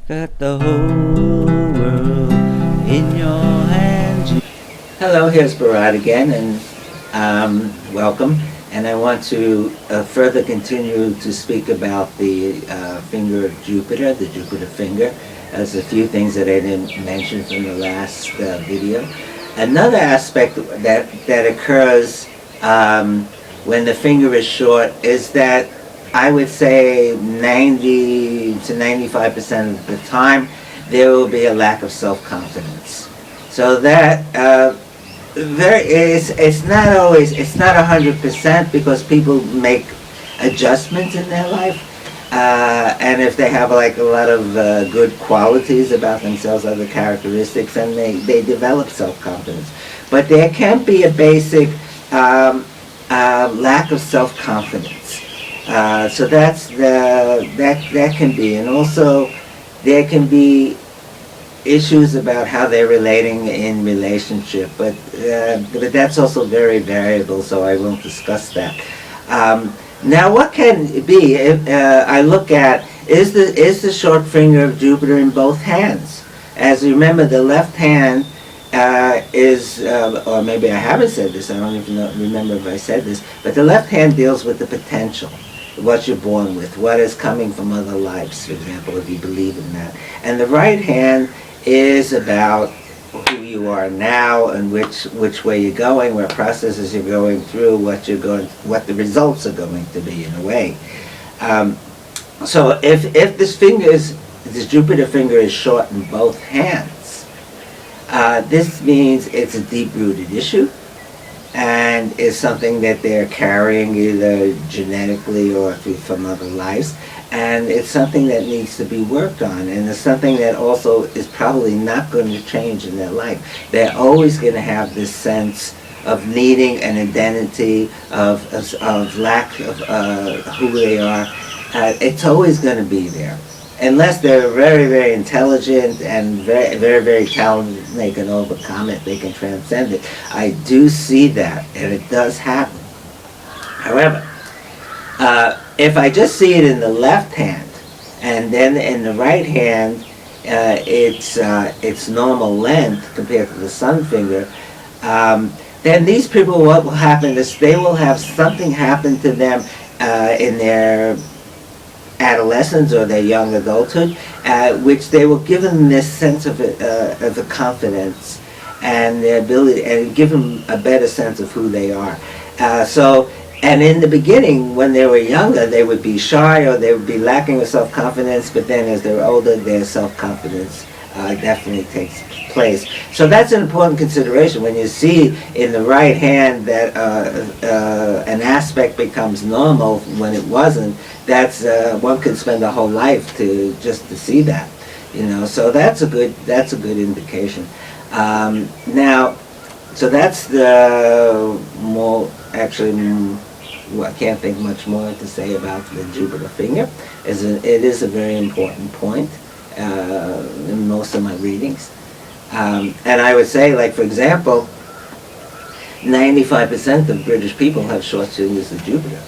Got the whole world in your hands. Hello, here's Bharat again, and welcome. And I want to further continue to speak about the finger of Jupiter, the Jupiter finger. There's a few things that I didn't mention from the last video. Another aspect that occurs when the finger is short is that I would say 90 to 95% of the time there will be a lack of self-confidence. So that it's not always, it's not 100% because people make adjustments in their life, and if they have like a lot of good qualities about themselves, other characteristics, and they develop self-confidence. But there can be a basic lack of self-confidence. So that can be, and also there can be issues about how they're relating in relationship, but that's also very variable, so I won't discuss that. Now, what can it be? If I look at is the short finger of Jupiter in both hands? As you remember, the left hand is, or maybe I haven't said this. I don't even remember if I said this, but the left hand deals with the potential. What you're born with, what is coming from other lives, for example, if you believe in that. And the right hand is about who you are now and which way you're going, what processes you're going through, what the results are going to be in a way. So if this Jupiter finger is short in both hands, this means it's a deep-rooted issue, and is something that they're carrying either genetically or from other lives, and it's something that needs to be worked on, and it's something that also is probably not going to change in their life. They're always going to have this sense of needing an identity, of lack of who they are. It's always going to be there. Unless they're very, very intelligent and very, very, very talented, they can overcome it, they can transcend it. I do see that, and it does happen. However, if I just see it in the left hand, and then in the right hand, it's normal length compared to the sun finger, then these people, what will happen is they will have something happen to them in their adolescence or their young adulthood, which they will give them this sense of the confidence and the ability, and give them a better sense of who they are. And in the beginning, when they were younger, they would be shy or they would be lacking of self-confidence, but then as they're older, their self-confidence definitely takes place. So that's an important consideration. When you see in the right hand that an aspect becomes normal when it wasn't, that's one could spend a whole life to see that, you know. So that's a good indication. Now, so that's the more actually. I can't think much more to say about the Jupiter finger. It is a very important point in most of my readings. And I would say, like, for example, 95% of British people have short fingers of Jupiter.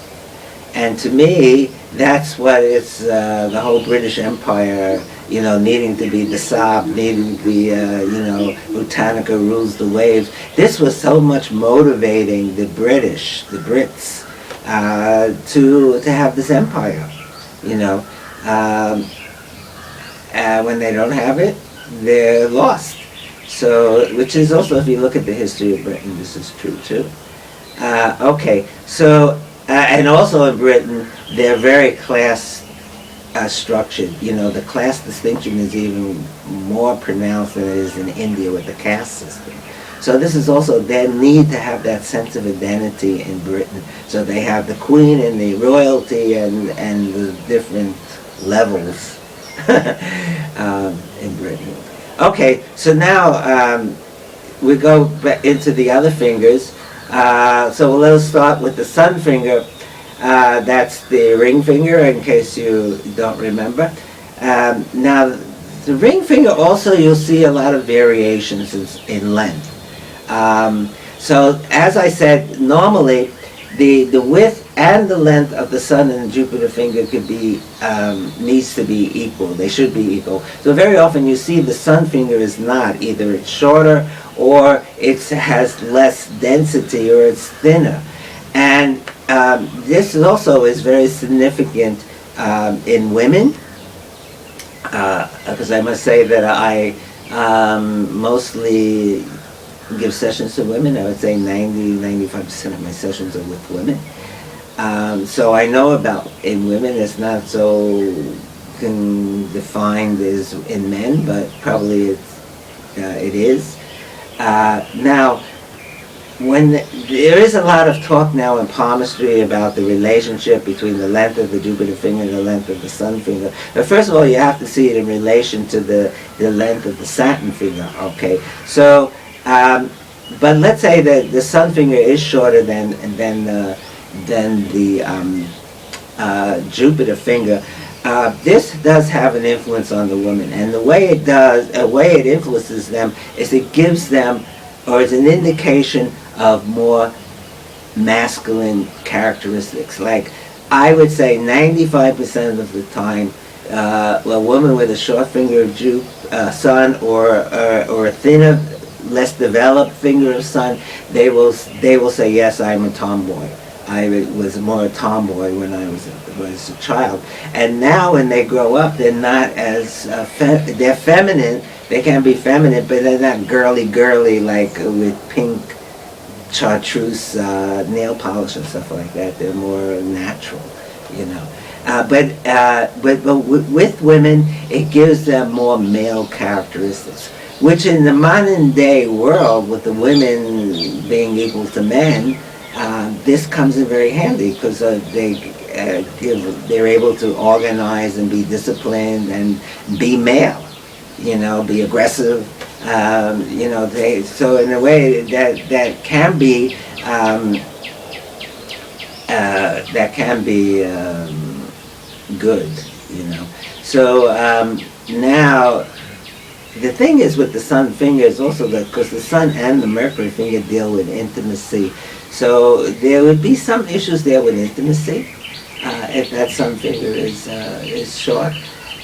And to me, that's what it's, the whole British Empire, you know, needing to be the Saab, needing to be, you know, Britannica rules the waves. This was so much motivating the Brits, to have this empire, you know. And when they don't have it, they're lost. So, which is also, if you look at the history of Britain, this is true too. Okay, so, and also in Britain, they're very class structured. You know, the class distinction is even more pronounced than it is in India with the caste system. So this is also their need to have that sense of identity in Britain. So they have the Queen and the royalty and the different levels in Britain. Okay, so now we go back into the other fingers. So let's start with the sun finger. That's the ring finger, in case you don't remember. Now, the ring finger also, you'll see a lot of variations in length. So as I said, normally the width and the length of the sun and the Jupiter finger could be, needs to be equal. They should be equal. So very often you see the sun finger is not. Either it's shorter or it has less density or it's thinner. And this also is very significant in women, because I must say that I mostly give sessions to women. I would say 90-95% of my sessions are with women. So I know about in women it's not so defined as in men, but probably it is. Now, when there is a lot of talk now in palmistry about the relationship between the length of the Jupiter finger and the length of the sun finger. But first of all, you have to see it in relation to the length of the Saturn finger. Okay, so but let's say that the sun finger is shorter than the Jupiter finger. This does have an influence on the woman, and the way it influences them is it gives them, or it's an indication of more masculine characteristics. Like, I would say 95% of the time, a woman with a short finger of sun or a thinner, less developed finger of sun, they will say, yes, I'm a tomboy. I was more a tomboy when I was a child. And now when they grow up, they're not as, they're feminine. They can be feminine, but they're not girly like with pink chartreuse nail polish and stuff like that. They're more natural, you know. But with women, it gives them more male characteristics, which in the modern day world, with the women being equal to men, this comes in very handy, because they're able to organize and be disciplined and be male, you know, be aggressive, you know. So in a way that can be good, you know. So now, the thing is with the sun finger is also that, because the sun and the Mercury finger deal with intimacy, so there would be some issues there with intimacy if that sun finger is short,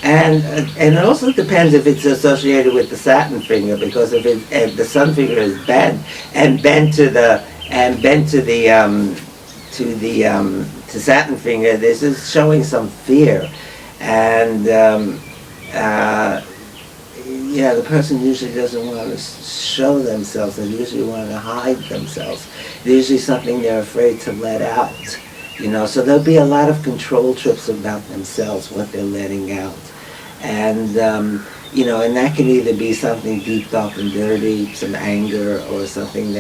and it also depends if it's associated with the Saturn finger, because if the sun finger is bent to Saturn finger, this is showing some fear, and yeah, the person usually doesn't want to show themselves. They usually want to hide themselves. There's usually something they're afraid to let out, you know. So there'll be a lot of control trips about themselves, what they're letting out. And, you know, and that can either be something deep, dark, and dirty, some anger, or something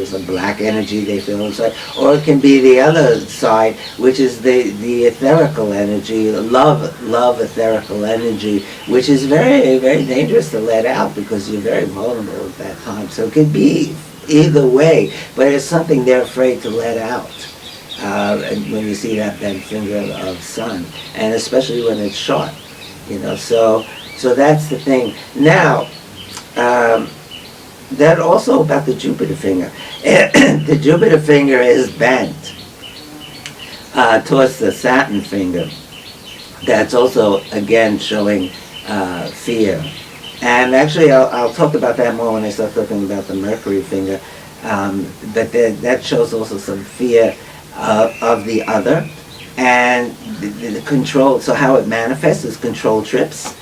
some black energy they feel inside. Or it can be the other side, which is the etherical energy, love etherical energy, which is very, very dangerous to let out, because you're very vulnerable at that time. So it could be either way, but it's something they're afraid to let out. And when you see that finger of sun, and especially when it's short, you know. So that's the thing. Now, that also about the Jupiter finger. The Jupiter finger is bent towards the Saturn finger. That's also, again, showing fear. And actually, I'll talk about that more when I start talking about the Mercury finger. But that shows also some fear of the other. And the control, so how it manifests is control trips.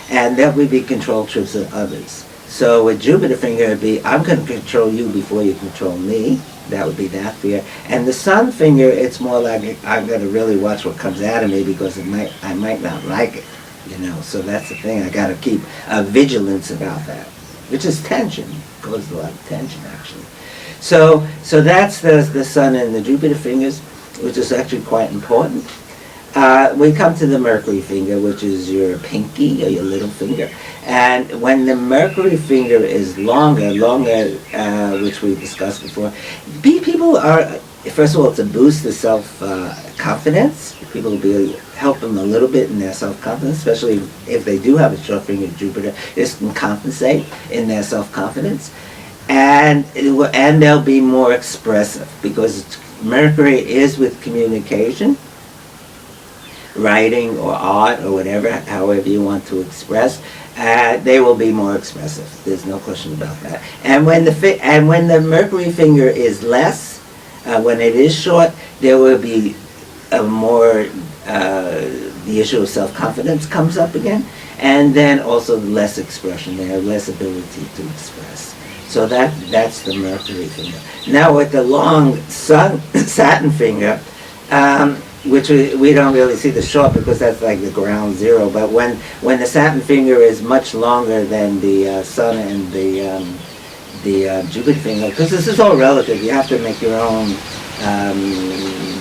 And that would be control trips of others. So with Jupiter finger, it would be, I'm going to control you before you control me. That would be that fear. And the sun finger, it's more like, I've got to really watch what comes out of me, because I might not like it, you know. So that's the thing. I got to keep vigilance about that, which is tension. It causes a lot of tension, actually. So that's the sun and the Jupiter fingers, which is actually quite important. We come to the Mercury finger, which is your pinky or your little finger. And when the Mercury finger is longer, which we discussed before, people are, first of all, to boost the self-confidence. People will help them a little bit in their self-confidence, especially if they do have a short finger Jupiter. This can compensate in their self-confidence. And they'll be more expressive, because Mercury is with communication, writing or art or whatever, however you want to express. They will be more expressive. There's no question about that. And when the Mercury finger is less, when it is short, there will be a more the issue of self-confidence comes up again, and then also less expression. They have less ability to express. So that's the Mercury finger. Now with the long Saturn finger, which we don't really see the short because that's like the ground zero. But when the Saturn finger is much longer than the Sun and the Jupiter finger, because this is all relative. You have to make your own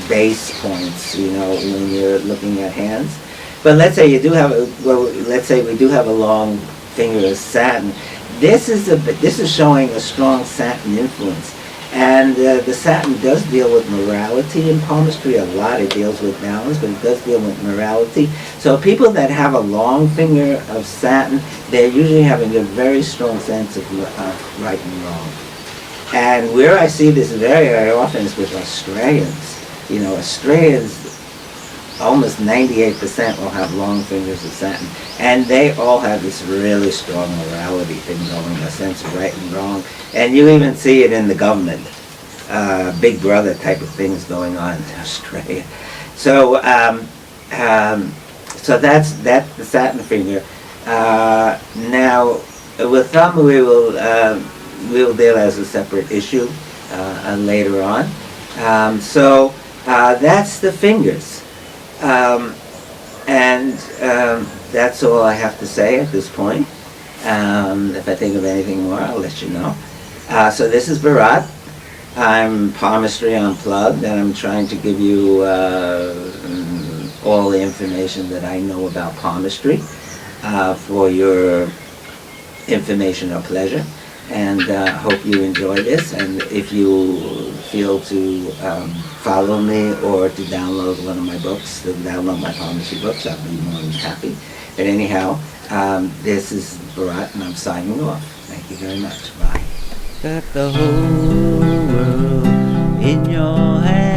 base points, when you're looking at hands. But let's say you do have let's say we do have a long finger as Saturn. This is showing a strong Saturn influence, and the Saturn does deal with morality in palmistry a lot. It deals with balance, but it does deal with morality. So people that have a long finger of Saturn, they're usually having a very strong sense of right and wrong. And where I see this very, very often is with Australians. Australians, almost 98% will have long fingers of Saturn. And they all have this really strong morality thing going, a sense of right and wrong. And you even see it in the government. Big brother type of things going on in Australia. So, so that's the Saturn finger. Now, with thumb we'll deal as a separate issue later on. So that's the fingers. And that's all I have to say at this point. If I think of anything more, I'll let you know. So this is Bharat. I'm Palmistry Unplugged, and I'm trying to give you all the information that I know about palmistry for your information or pleasure. And hope you enjoy this. And if you feel to follow me or to download one of my books, to download my palmistry books, I'll be more than happy. But anyhow, this is Bharat, and I'm signing off. Thank you very much. Bye. Got the whole world in your hands.